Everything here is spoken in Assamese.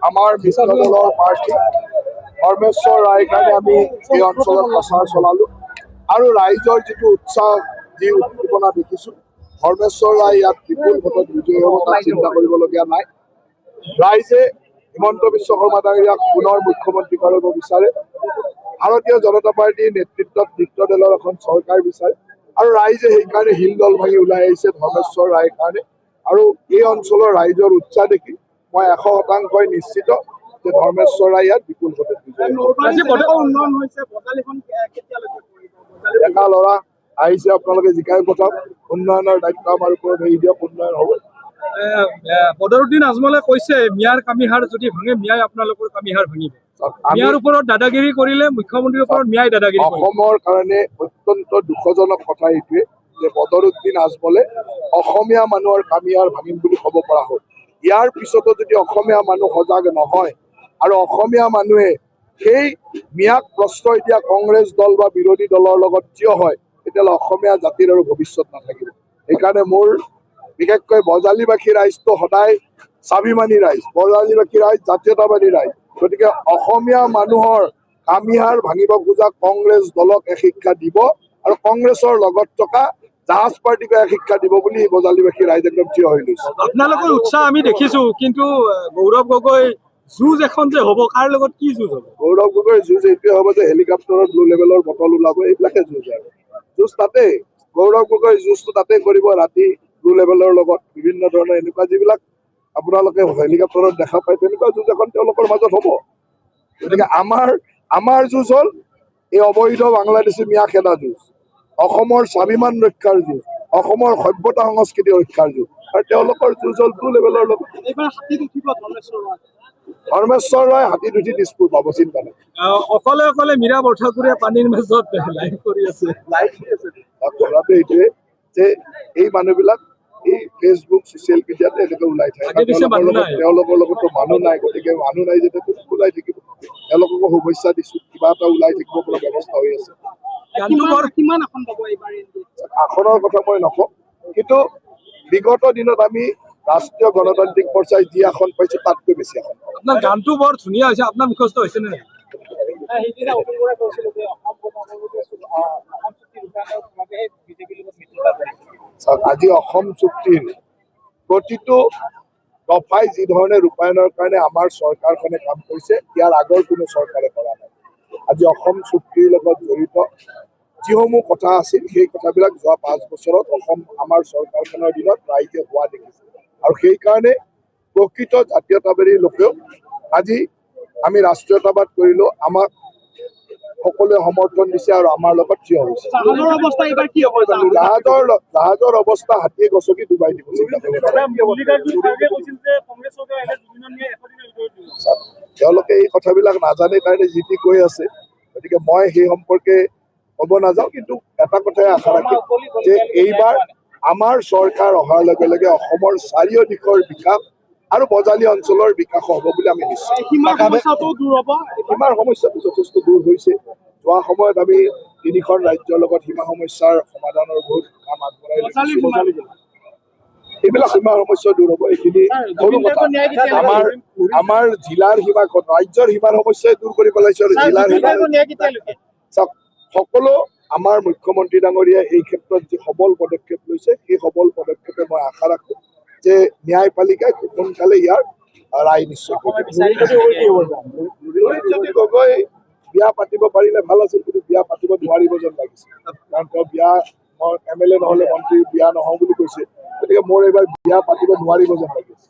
আমাৰ মিত্ৰ দলৰ প্ৰাৰ্থী ধৰ্মেশ্বৰ ৰায়ৰ কাৰণে আমি এই অঞ্চলত প্ৰচাৰ চলালো আৰু ৰাইজৰ যিটো উৎসাহ যি উদ্দীপনা দেখিছো ধৰ্মেশ্বৰ ৰায় ইয়াত বিপুল ভোটত বিজয়ী হ'ব তাত চিন্তা কৰিবলগীয়া নাই। ৰাইজে হিমন্ত বিশ্ব শৰ্মা ডাঙৰীয়াক পুনৰ মুখ্যমন্ত্ৰী কৰিব বিচাৰে। ভাৰতীয় জনতা পাৰ্টীৰ নেতৃত্বত মিত্ৰ দলৰ এখন চৰকাৰ বিচাৰে আৰু ৰাইজে সেইকাৰণে হিলদল ভাঙি ওলাই আহিছে ধৰ্মেশ্বৰ ৰায়ৰ কাৰণে। আৰু এই অঞ্চলৰ ৰাইজৰ উৎসাহ দেখি মই 100% নিশ্চিত যে ধৰ্মেশ্বৰ ৰায় ইয়াত বিপুল ভোটত বিজয়ী হ'ব। ডেকা ল'ৰা আহিছে, আপোনালোকে জিকাই পঠাওক, উন্নয়নৰ দায়িত্ব আমাৰ ওপৰত এৰি দিয়ক, উন্নয়ন হ'ব। বদৰুদ্দিন আজমলে কৈছে মিয়াৰ কামিহাৰ যদি ভাঙে মিয়াই আপোনালোকৰ কামিহাৰ ভাঙিব। মিয়াৰ ওপৰত দাদাগিৰি কৰিলে মুখ্যমন্ত্ৰীৰ ওপৰত মিয়াই দাদাগিৰি কৰিব। অসমৰ কাৰণে অত্যন্ত দুখজনক কথা এইটোৱে যে বদৰুদ্দিন আজমলে অসমীয়া মানুহৰ কামিহাৰ ভাঙিম বুলি ক'ব পৰা হ'ল। ইয়াৰ পিছতো যদি অসমীয়া মানুহ সজাগ নহয় আৰু অসমীয়া মানুহে সেই মিয়াক প্ৰশ্ৰয় দিয়া কংগ্ৰেছ দল বা বিৰোধী দলৰ লগত থিয় হয় তেতিয়াহ'লে অসমীয়া জাতিৰ আৰু ভৱিষ্যত নাথাকিব। সেইকাৰণে মোৰ বিশেষকৈ বজালীবাসী ৰাইজটো সদায় স্বাভিমানী ৰাইজ, বজালীবাসী ৰাইজ জাতীয়তাবাদী ৰাইজ। গতিকে অসমীয়া মানুহৰ কামিহাৰ ভাঙিব খোজা কংগ্ৰেছ দলক শিক্ষা দিব আৰু কংগ্ৰেছৰ লগত থকা জাহাজ পাৰ্টিকে শিক্ষা দিব বুলি বজালীবাসী ৰাইজ একদম থিয় হৈ লৈছে। আপোনালোকৰ উৎসাহ আমি দেখিছো, কিন্তু গৌৰৱ গগৈ যুঁজ এখন যে হ'ব, কাৰ লগত কি যুঁজ হ'ব? গৌৰৱ গগৈৰ যুঁজ এইটোৱে হ'ব যে হেলিকপ্টাৰত ব্লু লেভেলৰ বটল ওলাব, এইবিলাকে যুঁজ আৰু যুঁজ তাতেই। গৌৰৱ গগৈৰ যুঁজটো তাতেই কৰিব, ৰাতি ব্লু লেভেলৰ লগত বিভিন্ন ধৰণৰ এনেকুৱা যিবিলাক আপোনালোকে হেলিকপ্টাৰত দেখা পায় তেনেকুৱা যুঁজ এখন তেওঁলোকৰ মাজত হ'ব। গতিকে আমাৰ যুঁজ হ'ল এই অবৈধ বাংলাদেশী মিয়া খেদা যুঁজ, অসমৰ স্বাভিমান ৰক্ষাৰ যুঁজ, অসমৰ সভ্যতা সংস্কৃতি ৰক্ষাৰ যুঁজ, আৰু তেওঁলোকৰ যুঁজ হ'ল ব্লু লেভেলৰ লগত। ধৰ্মেশ্বৰ ৰায় হাতীত উঠি দিছপুৰ পাব, চিন্তা নাই। অকলে অকলে মীৰা বৰঠাকুৰে পানীৰ মাজত লাইভ কৰি আছে। কথাটো এইটোৱে যে এই মানুহবিলাক এই ফেচবুক ছচিয়েল মিডিয়াতে এনেকৈ ওলাই থাকে, তেওঁলোকৰ লগতো মানুহ নাই। গতিকে মানুহ নাই যেতিয়া ওলাই থাকিব, তেওঁলোককো শুভেচ্ছা দিছো, কিবা এটা ওলাই থাকিব পৰা ব্যৱস্থা হৈ আছে। আসনৰ কথা মই নকওঁ, কিন্তু বিগত দিনত আমি ৰাষ্ট্ৰীয় গণতান্ত্ৰিক মৰ্চাই যি আসন পাইছো তাতকৈ বেছি আসন। আপোনাৰ গানটো বৰ ধুনীয়া হৈছে, আপোনাৰ মুখস্থ হৈছে নে? আজি অসম চুক্তিৰ প্ৰতিটো দফাই যি ধৰণে ৰূপায়ণৰ কাৰণে আমাৰ চৰকাৰখনে কাম কৰিছে, ইয়াৰ আগৰ কোনো চৰকাৰে কৰা নাই। আজি অসম চুক্তিৰ লগত জড়িত যিসমূহ কথা আছিল সেই কথাবিলাক যোৱা 5 বছৰত আমাৰ চৰকাৰখনৰ দিনত ৰাইজে হোৱা দেখিছে। আৰু সেইকাৰণে প্ৰকৃত জাতীয়তাবাদী লোকেও আজি আমি ৰাষ্ট্ৰীয়তাবাদ কৰিলো, আমাক সকলোৱে সমৰ্থন দিছে আৰু আমাৰ লগত থিয় হৈছে। জাহাজৰ অৱস্থা হাতীয়ে গছকি ডুবাই দিব। তেওঁলোকে এই কথাবিলাক নাজানে কাৰণে যি টি কৈ আছে, গতিকে মই সেই সম্পৰ্কে ক'ব নাযাওঁ। কিন্তু এটা কথাই আশা ৰাখিম যে এইবাৰ আমাৰ চৰকাৰ অহাৰ লগে লগে অসমৰ চাৰিওদিশৰ বিকাশ আৰু বজালী অঞ্চলৰ বিকাশ হ'ব বুলি আমি নিশ্চিত। সীমাৰ সমস্যাটো যথেষ্ট দূৰ হৈছে। যোৱা সময়ত আমি 3খন ৰাজ্যৰ লগত সীমা সমস্যাৰ সমাধানৰ বহুত কাম আগবঢ়াই লৈছো। এইবিলাক সীমাৰ সমস্যা দূৰ হ'ব, এইখিনি সৰু কথা। আমাৰ জিলাৰ সীমা, ৰাজ্যৰ সীমাৰ সমস্যাই দূৰ কৰি পেলাইছে আৰু জিলাৰ সীমা চাওক, সকলো আমাৰ মুখ্যমন্ত্ৰী ডাঙৰীয়াই এই ক্ষেত্ৰত যি সবল পদক্ষেপ লৈছে, সেই সবল পদক্ষেপে মই আশা ৰাখো যে ন্যায়পালিকাই খুব সোনকালে ইয়াৰ ৰায় নিশ্চয় গগৈ বিয়া পাতিব পাৰিলে ভাল আছিল, কিন্তু বিয়া পাতিব নোৱাৰিব যেন লাগিছে। কাৰণ তেওঁ বিয়া MLA নহ'লে মন্ত্ৰী বিয়া নহওঁ বুলি কৈছে। গতিকে মোৰ এইবাৰ বিয়া পাতিব নোৱাৰিব যেন লাগিছে।